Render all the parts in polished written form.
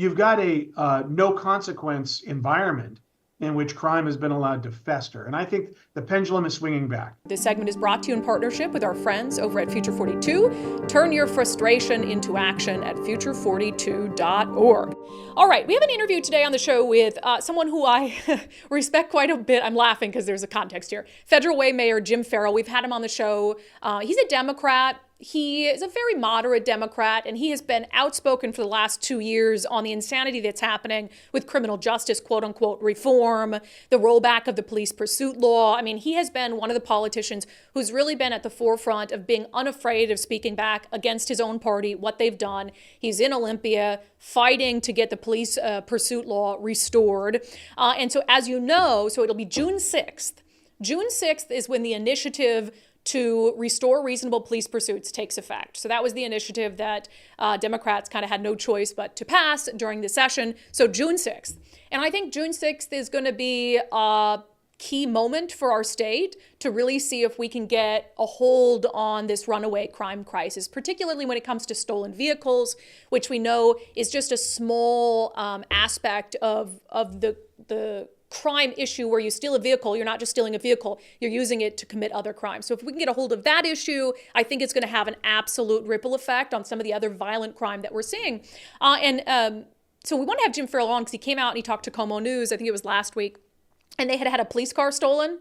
you've got a no consequence environment in which crime has been allowed to fester. And I think the pendulum is swinging back. This segment is brought to you in partnership with our friends over at Future 42. Turn your frustration into action at future42.org. All right, we have an interview today on the show with someone who I respect quite a bit. I'm laughing because there's a context here. Federal Way Mayor Jim Ferrell. We've had him on the show. He's a Democrat. He is a very moderate Democrat, and he has been outspoken for the last 2 years on the insanity that's happening with criminal justice, quote unquote, reform, the rollback of the police pursuit law. I mean, he has been one of the politicians who's really been at the forefront of being unafraid of speaking back against his own party, what they've done. He's in Olympia fighting to get the police pursuit law restored. And so as you know, so it'll be June 6th. June 6th is when the initiative to restore reasonable police pursuits takes effect. So that was the initiative that Democrats kind of had no choice but to pass during the session. So June 6th. And I think June 6th is going to be a key moment for our state to really see if we can get a hold on this runaway crime crisis, particularly when it comes to stolen vehicles, which we know is just a small aspect of the crime issue where you steal a vehicle. You're not just stealing a vehicle, you're using it to commit other crimes. So if we can get a hold of that issue, I think it's going to have an absolute ripple effect on some of the other violent crime that we're seeing. So we want to have Jim Ferrell on because he came out and he talked to Como News, I think it was last week, and they had a police car stolen.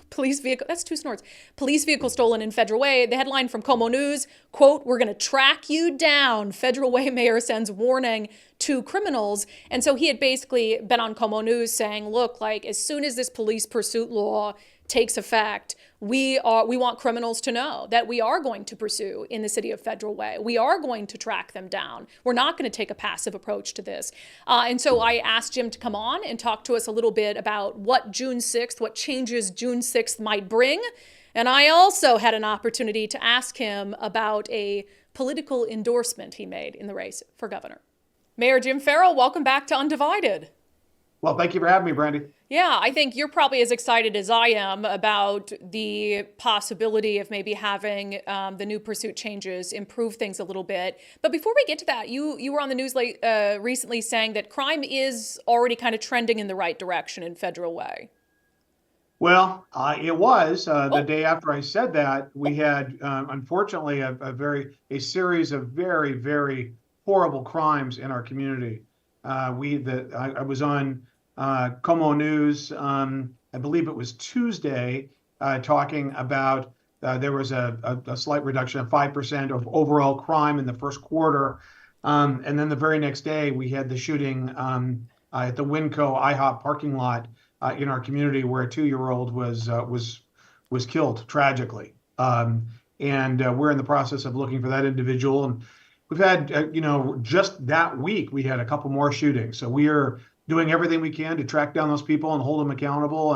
Police vehicle, that's two snorts. Police vehicle stolen in Federal Way. The headline from Como News, quote, "We're going to track you down. Federal Way mayor sends warning to criminals." And so he had basically been on Como News saying, look, like as soon as this police pursuit law takes effect, we want criminals to know that we are going to pursue in the city of Federal Way. We are going to track them down. We're not going to take a passive approach to this. And so I asked Jim to come on and talk to us a little bit about what June 6th, what changes June 6th might bring. And I also had an opportunity to ask him about a political endorsement he made in the race for governor. Mayor Jim Ferrell, welcome back to Undivided. Well, thank you for having me, Brandi. Yeah, I think you're probably as excited as I am about the possibility of maybe having the new pursuit changes improve things a little bit. But before we get to that, you were on the news recently saying that crime is already kind of trending in the right direction in Federal Way. Well, it was the day after I said that we had, unfortunately, a series of very, very horrible crimes in our community. I was on Como News, I believe it was Tuesday, talking about there was a slight reduction of 5% of overall crime in the first quarter. And then the very next day, we had the shooting at the Winco IHOP parking lot in our community where a 2-year-old was killed tragically. And we're in the process of looking for that individual. And we've had, just that week, we had a couple more shootings. So we are doing everything we can to track down those people and hold them accountable.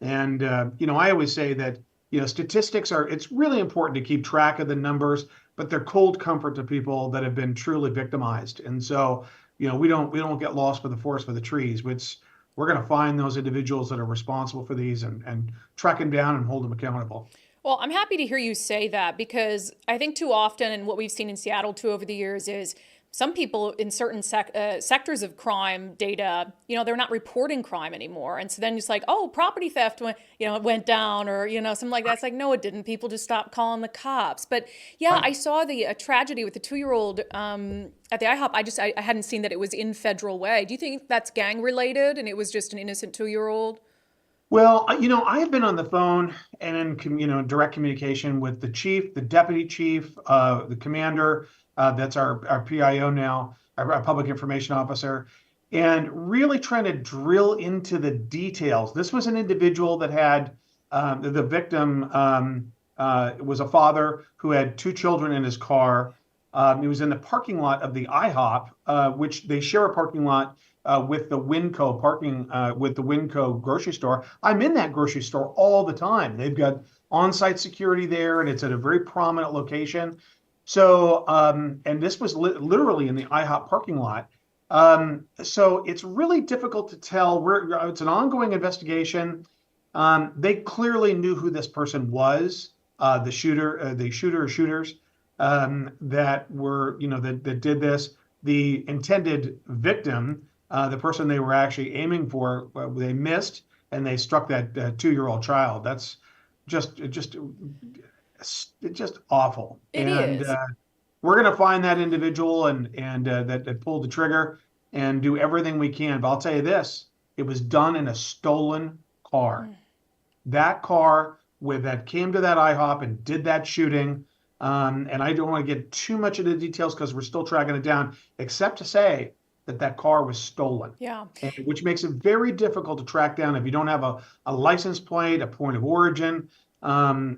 And I always say that, statistics it's really important to keep track of the numbers, but they're cold comfort to people that have been truly victimized. And so, we don't get lost for the forest for the trees. We're going to find those individuals that are responsible for these and track them down and hold them accountable. Well, I'm happy to hear you say that because I think too often, and what we've seen in Seattle too over the years is some people in certain sectors of crime data, they're not reporting crime anymore. And so then it's like, oh, property theft went down or, something like that. It's like, no, it didn't. People just stopped calling the cops. But yeah, right. I saw the tragedy with the 2-year-old at the IHOP. I hadn't seen that it was in Federal Way. Do you think that's gang related and it was just an innocent 2-year-old? Well, I have been on the phone and in, direct communication with the chief, the deputy chief, the commander, that's our PIO now, our public information officer, and really trying to drill into the details. This was an individual that had, the victim was a father who had 2 children in his car. He was in the parking lot of the IHOP, which they share a parking lot with the Winco grocery store. I'm in that grocery store all the time. They've got on-site security there, and it's at a very prominent location. So, and this was literally in the IHOP parking lot. So it's really difficult to tell. It's an ongoing investigation. They clearly knew who this person was, the shooter or shooters that were, that did this. the intended victim, the person they were actually aiming for, they missed and they struck that 2-year-old child. That's just awful. It is. We're going to find that individual and that pulled the trigger and do everything we can. But I'll tell you this, it was done in a stolen car. That car that came to that IHOP and did that shooting. And I don't want to get too much into the details because we're still tracking it down, except to say that car was stolen. Yeah. Which makes it very difficult to track down if you don't have a license plate, a point of origin. But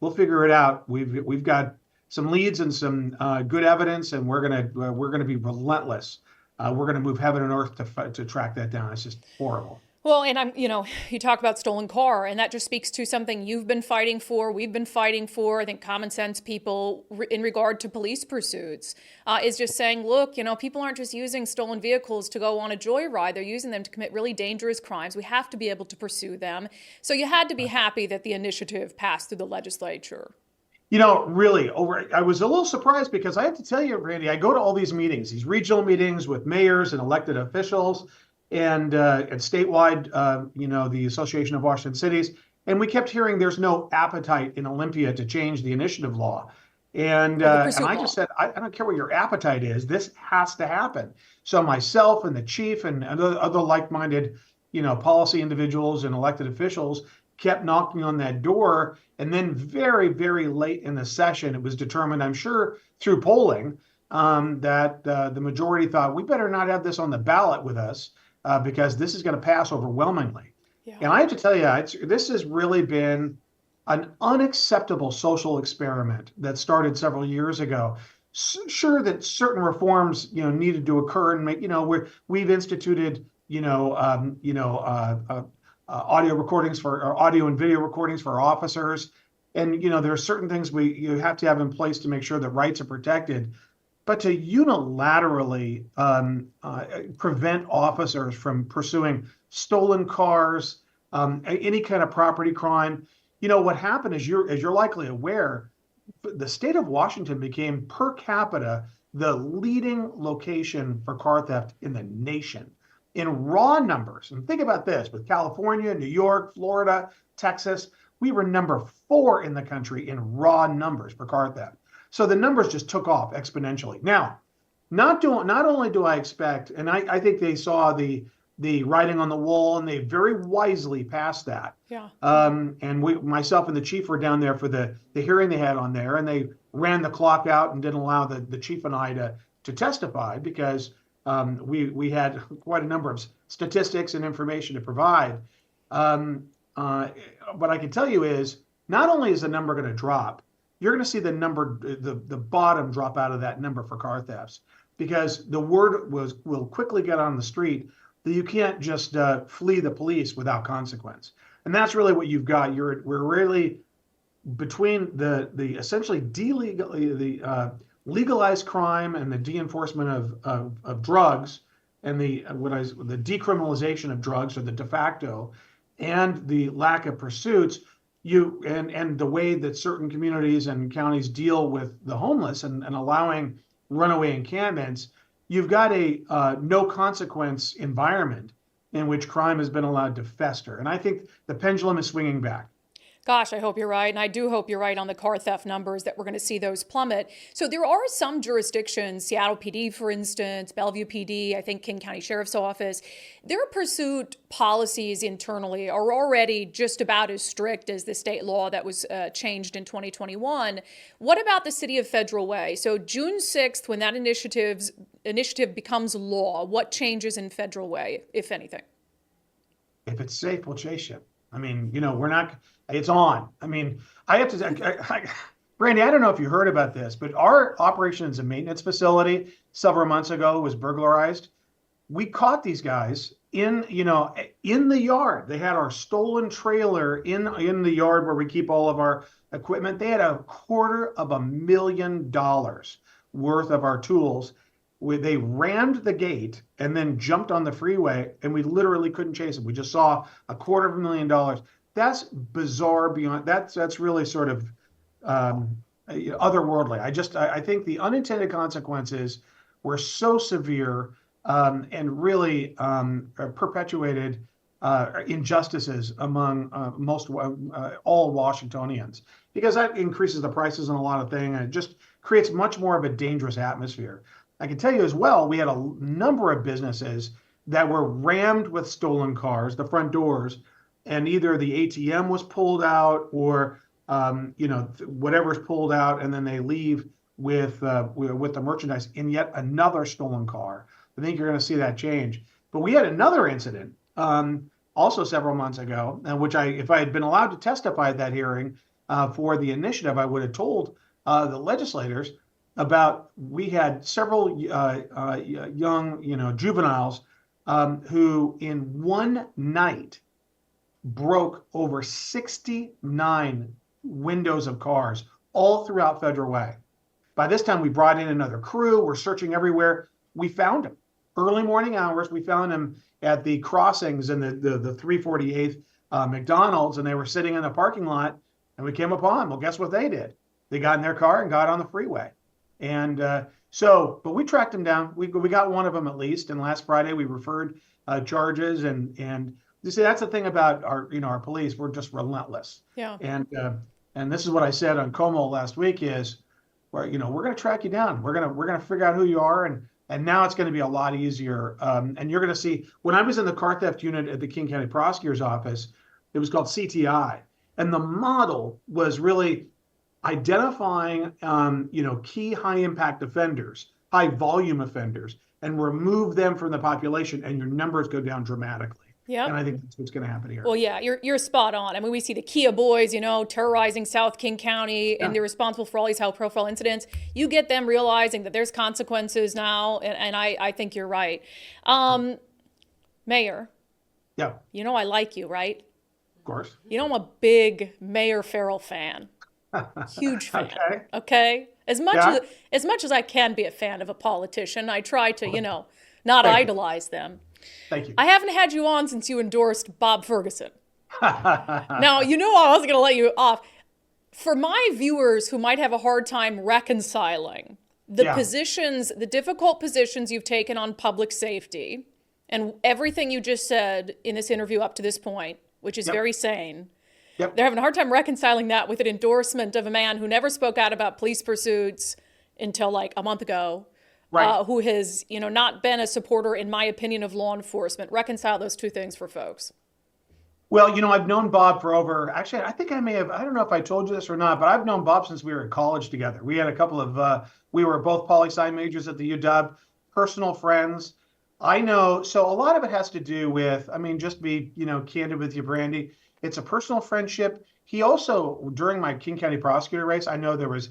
we'll figure it out. We've got some leads and some good evidence, and we're gonna be relentless. We're gonna move heaven and earth to track that down. It's just horrible. Well, and you talk about stolen car, and that just speaks to something you've been fighting for, we've been fighting for. I think common sense people in regard to police pursuits is just saying, look, people aren't just using stolen vehicles to go on a joyride. They're using them to commit really dangerous crimes. We have to be able to pursue them. So you had to be happy that the initiative passed through the legislature. Really, I was a little surprised because I have to tell you, Brandi, I go to all these meetings, these regional meetings with mayors and elected officials, and statewide, the Association of Washington Cities. And we kept hearing there's no appetite in Olympia to change the initiative law. And I just said, I don't care what your appetite is. This has to happen. So myself and the chief and other like-minded, policy individuals and elected officials kept knocking on that door. And then very, very late in the session, it was determined, I'm sure through polling, that the majority thought we better not have this on the ballot with us. Because this is going to pass overwhelmingly. Yeah. And I have to tell you, this has really been an unacceptable social experiment that started several years ago. Sure that certain reforms, needed to occur and make, we've instituted, audio recordings or audio and video recordings for officers. And, there are certain things you have to have in place to make sure that rights are protected. But to unilaterally prevent officers from pursuing stolen cars, any kind of property crime, what happened is as you're likely aware, the state of Washington became per capita the leading location for car theft in the nation in raw numbers. And think about this: with California, New York, Florida, Texas, we were number 4 in the country in raw numbers for car theft. So the numbers just took off exponentially. Now, not only do I expect, and I think they saw the writing on the wall, and they very wisely passed that. Yeah. And myself and the chief were down there for the hearing they had on there, and they ran the clock out and didn't allow the chief and I to testify because we had quite a number of statistics and information to provide. What I can tell you is, not only is the number going to drop, you're going to see the number, the bottom drop out of that number for car thefts, because the word will quickly get on the street that you can't just flee the police without consequence. And that's really what you've got. We're really between the essentially legalized crime and the de-enforcement of drugs, and the decriminalization of drugs, or the de facto, and the lack of pursuits. And the way that certain communities and counties deal with the homeless and allowing runaway encampments, you've got a no consequence environment in which crime has been allowed to fester. And I think the pendulum is swinging back. Gosh, I hope you're right. And I do hope you're right on the car theft numbers, that we're going to see those plummet. So there are some jurisdictions, Seattle PD, for instance, Bellevue PD, I think King County Sheriff's Office, their pursuit policies internally are already just about as strict as the state law that was changed in 2021. What about the city of Federal Way? So June 6th, when that initiative becomes law, what changes in Federal Way, if anything? If it's safe, we'll chase you. I mean, we're not, it's on. I mean, I have to, Brandi, I don't know if you heard about this, but our operations and maintenance facility several months ago was burglarized. We caught these guys in the yard. They had our stolen trailer in the yard where we keep all of our equipment. They had $250,000 worth of our tools. They rammed the gate and then jumped on the freeway, and we literally couldn't chase them. We just saw $250,000. That's bizarre beyond. That's really sort of otherworldly. I think the unintended consequences were so severe, and really perpetuated injustices among most all Washingtonians, because that increases the prices on a lot of things, and it just creates much more of a dangerous atmosphere. I can tell you as well, we had a number of businesses that were rammed with stolen cars, the front doors, and either the ATM was pulled out, or whatever's pulled out, and then they leave with the merchandise in yet another stolen car. I think you're going to see that change. But we had another incident also several months ago, which if I had been allowed to testify at that hearing for the initiative, I would have told the legislators about. We had several young, juveniles who in one night broke over 69 windows of cars all throughout Federal Way. By this time, we brought in another crew. We're searching everywhere. We found him. Early morning hours, we found him at the crossings in the 348th McDonald's, and they were sitting in the parking lot, and we came upon them. Well, guess what they did? They got in their car and got on the freeway. And but we tracked them down. We got one of them at least. And last Friday, we referred charges. And you see, that's the thing about our police. We're just relentless. Yeah. And this is what I said on Como last week is, we're going to track you down. We're going to figure out who you are. And now it's going to be a lot easier. And you're going to see, when I was in the car theft unit at the King County Prosecutor's Office, it was called CTI. And the model was really identifying, key high impact offenders, high volume offenders, and remove them from the population, and your numbers go down dramatically. Yeah. And I think that's what's going to happen here. Well, yeah, you're spot on. I mean, we see the Kia boys, terrorizing South King County, and they're responsible for all these high-profile incidents. You get them realizing that there's consequences now, and I think you're right. Mayor. Yeah. I like you, right? Of course. I'm a big Mayor Ferrell fan. Huge fan. Okay. As much as I can be a fan of a politician, I try to, not idolize them. Thank you. I haven't had you on since you endorsed Bob Ferguson. Now, I wasn't going to let you off. For my viewers who might have a hard time reconciling the difficult positions you've taken on public safety and everything you just said in this interview up to this point, which is very sane. Yep. They're having a hard time reconciling that with an endorsement of a man who never spoke out about police pursuits until like a month ago. Right. Who has, not been a supporter, in my opinion, of law enforcement. Reconcile those two things for folks. Well, I've known Bob for actually, I think I don't know if I told you this or not, but I've known Bob since we were at college together. We had a couple of, we were both poli-sci majors at the UW, personal friends. I know, so a lot of it has to do with, just be, candid with you, Brandi. It's a personal friendship. He also, during my King County prosecutor race, I know there was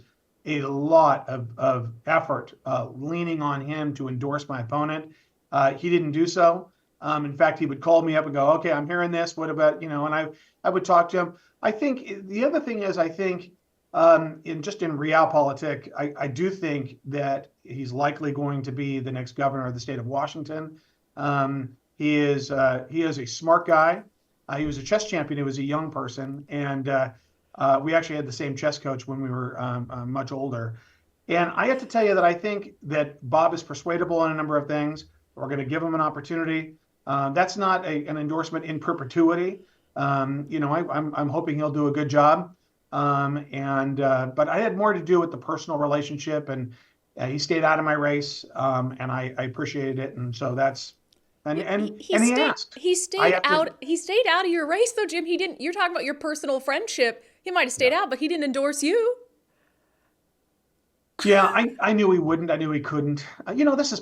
a lot of effort leaning on him to endorse my opponent. He didn't do so. In fact, he would call me up and go, okay, I'm hearing this. What about, and I would talk to him. I think the other thing is, in realpolitik, I do think that he's likely going to be the next governor of the state of Washington. He is a smart guy. He was a chess champion. He was a young person. And we actually had the same chess coach when we were much older. And I have to tell you that I think that Bob is persuadable on a number of things. We're going to give him an opportunity. That's not an endorsement in perpetuity. I'm hoping he'll do a good job. But I had more to do with the personal relationship, and he stayed out of my race, and I appreciated it. And so that's, he asked. He stayed out of your race though, Jim. He didn't. You're talking about your personal friendship. He might have stayed out, but he didn't endorse you. Yeah, I knew he wouldn't. I knew he couldn't. This is,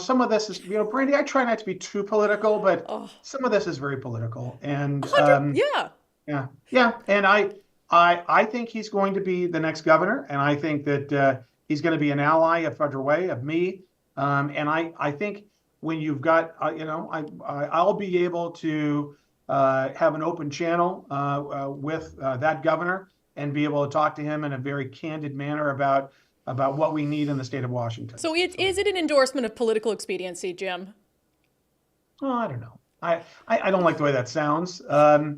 some of this is, Brandi, I try not to be too political, but some of this is very political. And yeah. And I think he's going to be the next governor, and I think that he's going to be an ally of Federal Way, of me. And I think when you've got, I'll be able to have an open channel with that governor and be able to talk to him in a very candid manner about what we need in the state of Washington. So is it an endorsement of political expediency, Jim? Oh, I don't know. I don't like the way that sounds. I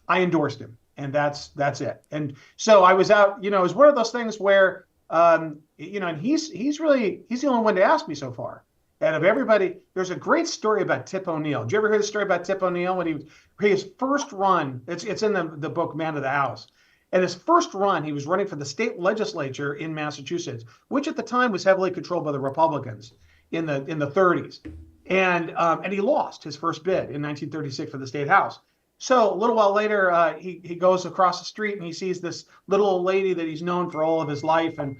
endorsed him. and that's it. And so I was out, it was one of those things where, and he's the only one to ask me so far. Out of everybody, there's a great story about Tip O'Neill. Did you ever hear the story about Tip O'Neill when his first run? It's in the book Man of the House. And his first run, he was running for the state legislature in Massachusetts, which at the time was heavily controlled by the Republicans in the 30s. And he lost his first bid in 1936 for the state house. So a little while later, he goes across the street and he sees this little old lady that he's known for all of his life, and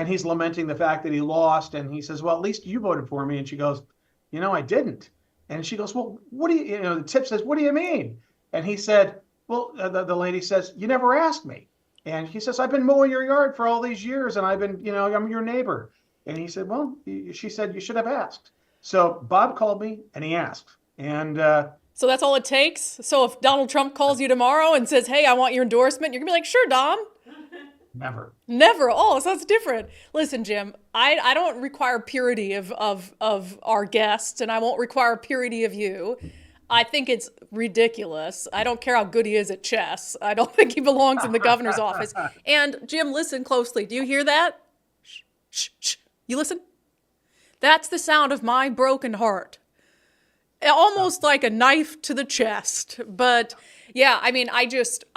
he's lamenting the fact that he lost. And he says, "Well, at least you voted for me." And she goes, "I didn't." And she goes, "Well, what do you?" The Tip says, "What do you mean?" And he said, "Well," the lady says, "You never asked me." And he says, "I've been mowing your yard for all these years, and I've been, I'm your neighbor." And he said, "Well," she said, "you should have asked." So Bob called me and he asked, and. So that's all it takes? So if Donald Trump calls you tomorrow and says, "Hey, I want your endorsement," you're going to be like, "Sure, Dom." Never. Never. Oh, so that's different. Listen, Jim, I don't require purity of our guests, and I won't require purity of you. I think it's ridiculous. I don't care how good he is at chess. I don't think he belongs in the governor's office. And Jim, listen closely. Do you hear that? Shh, shh, shh. You listen? That's the sound of my broken heart. Almost like a knife to the chest. But yeah, I mean, I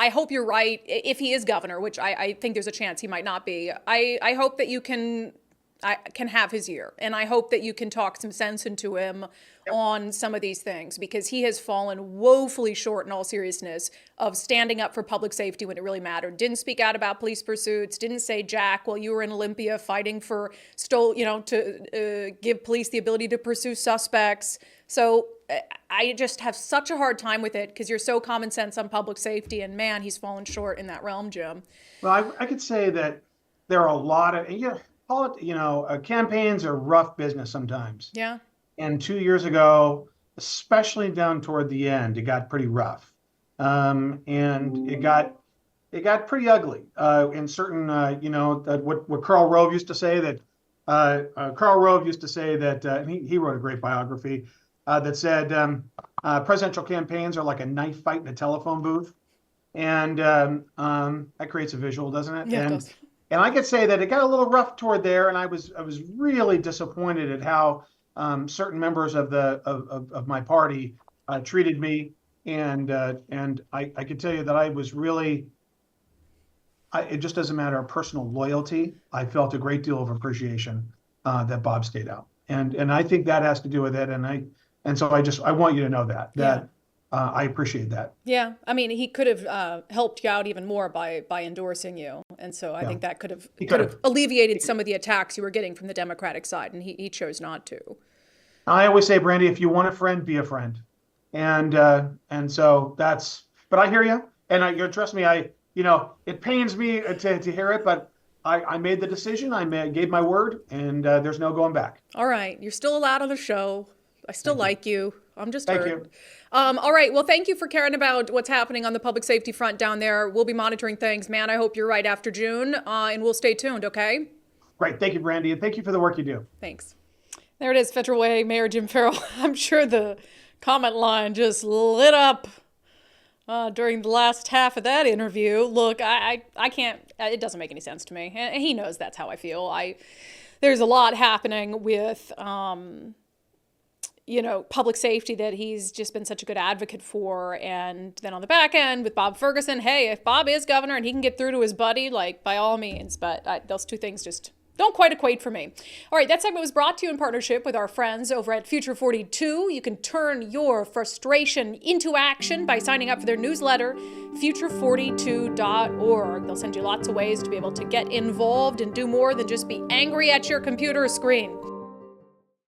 hope you're right. If he is governor, which I think there's a chance he might not be, I hope that you can have his ear. And I hope that you can talk some sense into him on some of these things, because he has fallen woefully short in all seriousness of standing up for public safety when it really mattered. Didn't speak out about police pursuits, didn't say jack while you were in Olympia fighting for to give police the ability to pursue suspects. So I just have such a hard time with it because you're so common sense on public safety, and man, he's fallen short in that realm, Jim. Well, I could say that there are a lot of, campaigns are rough business sometimes. Yeah. And 2 years ago, especially down toward the end, it got pretty rough, and it got pretty ugly in certain, what Karl Rove used to say that and he wrote a great biography that said presidential campaigns are like a knife fight in a telephone booth, and that creates a visual, doesn't it? Yeah, it does. And I could say that it got a little rough toward there, and I was really disappointed at how certain members of my party treated me, and I could tell you that I was really, it just doesn't matter of personal loyalty. I felt a great deal of appreciation that Bob stayed out, and I think that has to do with it, and so I want you to know that I appreciate that. Yeah, I mean, he could have helped you out even more by endorsing you, and so I think that could have alleviated some of the attacks you were getting from the Democratic side, and he chose not to. I always say, Brandi, if you want a friend, be a friend, and so that's. But I hear you, and you trust me. It pains me to hear it, but I made the decision. Gave my word, and there's no going back. All right, you're still allowed on the show. I still like you. I'm just hurt. Thank you. All right. Well, thank you for caring about what's happening on the public safety front down there. We'll be monitoring things, man. I hope you're right after June, and we'll stay tuned. Okay. Great. Thank you, Brandi, and thank you for the work you do. Thanks. There it is, Federal Way Mayor Jim Ferrell. I'm sure the comment line just lit up during the last half of that interview. Look, I can't, it doesn't make any sense to me. And he knows that's how I feel. There's a lot happening with, public safety that he's just been such a good advocate for. And then on the back end with Bob Ferguson, hey, if Bob is governor and he can get through to his buddy, like by all means. But those two things just don't quite equate for me. All right, that segment was brought to you in partnership with our friends over at Future 42. You can turn your frustration into action by signing up for their newsletter, future42.org. They'll send you lots of ways to be able to get involved and do more than just be angry at your computer screen.